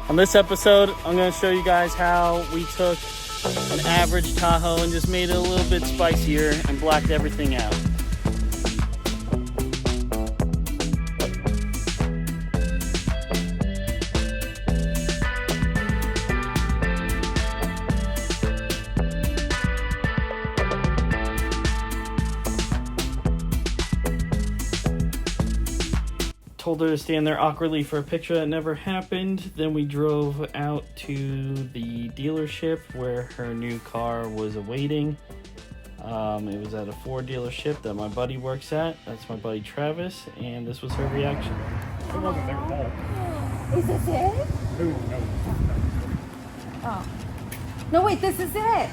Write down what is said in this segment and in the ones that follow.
On this episode, I'm going to show you guys how we took an average Tahoe and just made it a little bit spicier and blacked everything out. Told her to stand there awkwardly for a picture that never happened. Then we drove out to the dealership where her new car was awaiting. It was at a Ford dealership that my buddy works at. That's my buddy Travis, and this was her reaction. It wasn't their fault. Is this it? No. Oh. No, wait, this is it.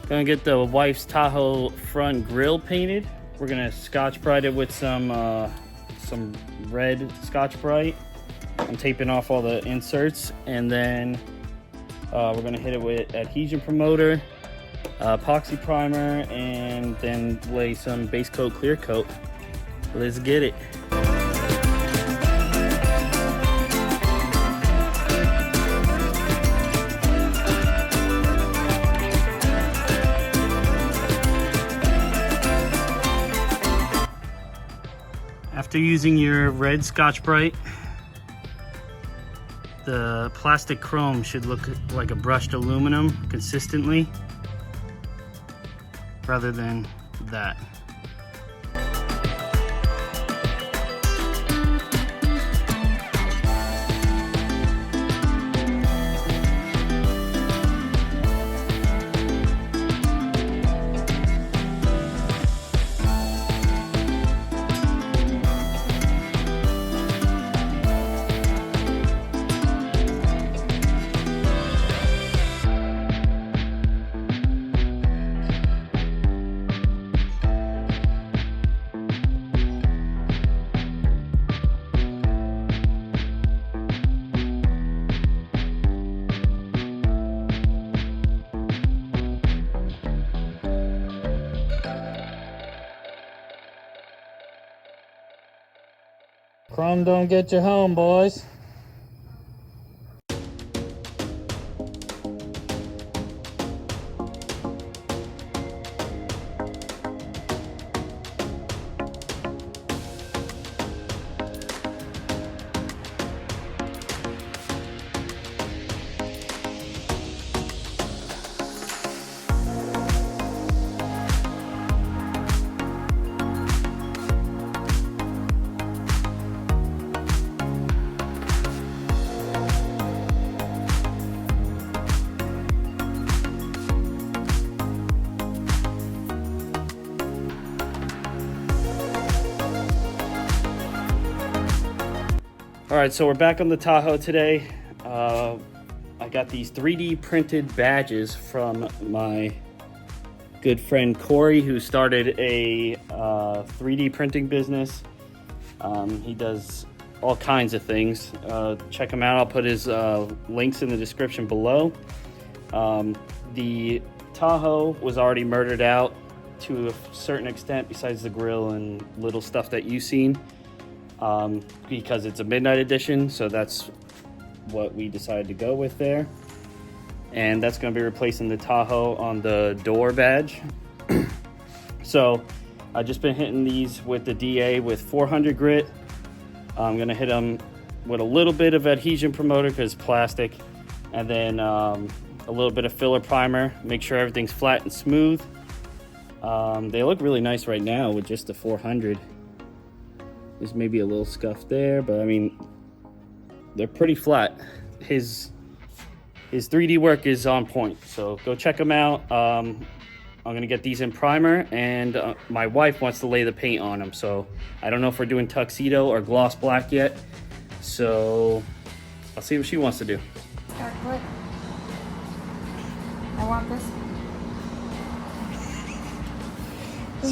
Gonna get the wife's Tahoe front grille painted. We're gonna Scotch-Brite it with some red Scotch-Brite. I'm taping off all the inserts, and then we're gonna hit it with adhesion promoter, epoxy primer, and then lay some base coat clear coat. Let's get it. After using your red Scotch-Brite, the plastic chrome should look like a brushed aluminum consistently, rather than that. Chrome don't get you home, boys. All right, so we're back on the Tahoe today. I got these 3D printed badges from my good friend Corey, who started a 3D printing business. He does all kinds of things. Check him out. I'll put his links in the description below. The Tahoe was already murdered out to a certain extent, besides the grill and little stuff that you've seen, because it's a midnight edition, so that's what we decided to go with there. And that's going to be replacing the Tahoe on the door badge. So I've just been hitting these with the DA with 400 grit. I'm going to hit them with a little bit of adhesion promoter because it's plastic, and then a little bit of filler primer. Make sure everything's flat and smooth. They look really nice right now with just the 400. There's maybe a little scuff there, but I mean, they're pretty flat. His 3D work is on point, so go check him out. I'm gonna get these in primer, and my wife wants to lay the paint on them, so I don't know if we're doing tuxedo or gloss black yet, so I'll see what she wants to do. What? I want this.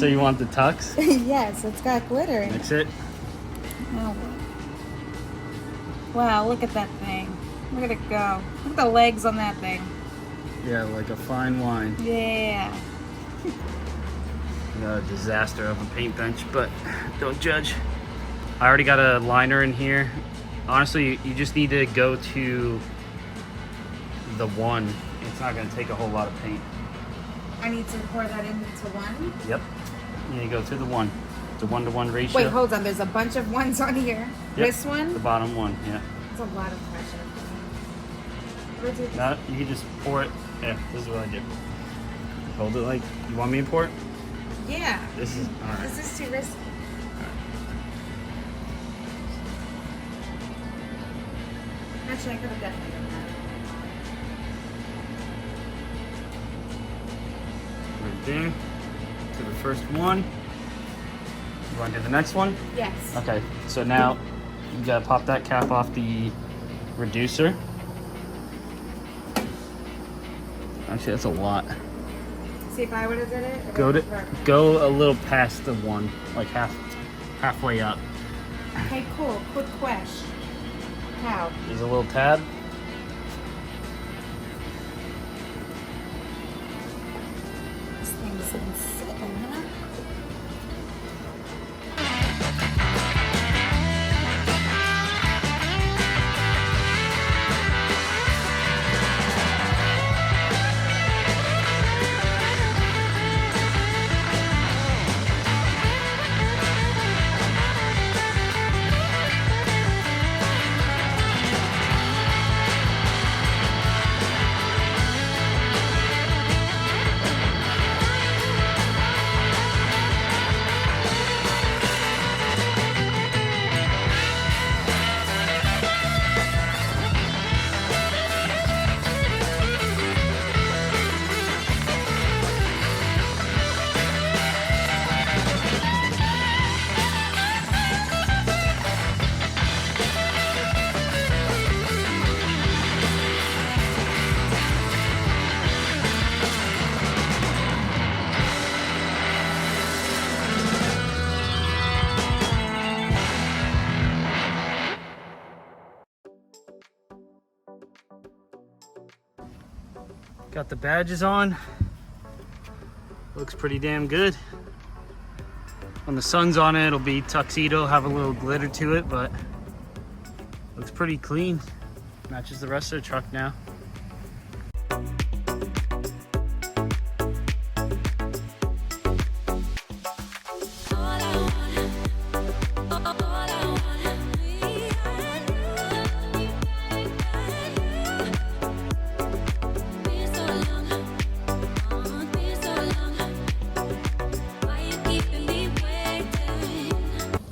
So you want the tux? Yes, it's got glitter in it. Mix it. Oh. Wow, look at that thing. Look at it go. Look at the legs on that thing. Yeah, like a fine wine. Yeah. A disaster of a paint bench, but don't judge. I already got a liner in here. Honestly, you just need to go to the one. It's not going to take a whole lot of paint. I need to pour that into one. Yep. You need to go to the one. It's a 1-to-1 ratio. Wait, hold on. There's a bunch of ones on here. Yep. This one? The bottom one, yeah. It's a lot of pressure. Where'd you Now, you can just pour it. Yeah, this is what I do. Hold it like, you want me to pour it? Yeah. This is, all right. This is too risky. Actually, I could have definitely done that. Right there. To the first one. You want to do the next one? Yes. Okay, so now you gotta pop that cap off the reducer. Actually, that's a lot. See, if I would have did it, it Go would've to been perfect. go a little past the one, like halfway up. Okay, cool. Quick question. How? There's a little tab. This thing's been sitting, huh? Got the badges on. Looks pretty damn good. When the sun's on it, it'll be tuxedo, have a little glitter to it, but looks pretty clean. Matches the rest of the truck now.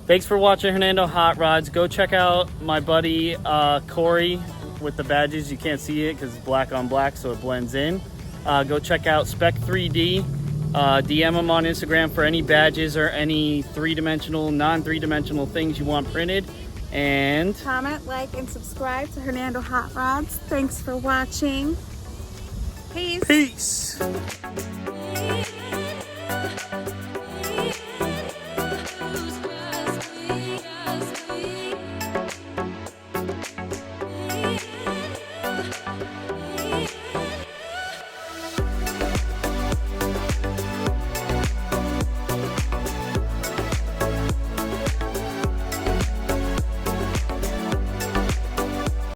Thanks for watching Hernando Hot Rods. Go check out my buddy Corey with the badges. You can't see it because it's black on black, so it blends in. Go check out Spec 3D. DM him on Instagram for any badges or any three-dimensional, non-three-dimensional things you want printed. And Comment, like, and subscribe to Hernando Hot Rods. Thanks for watching. Peace. peace.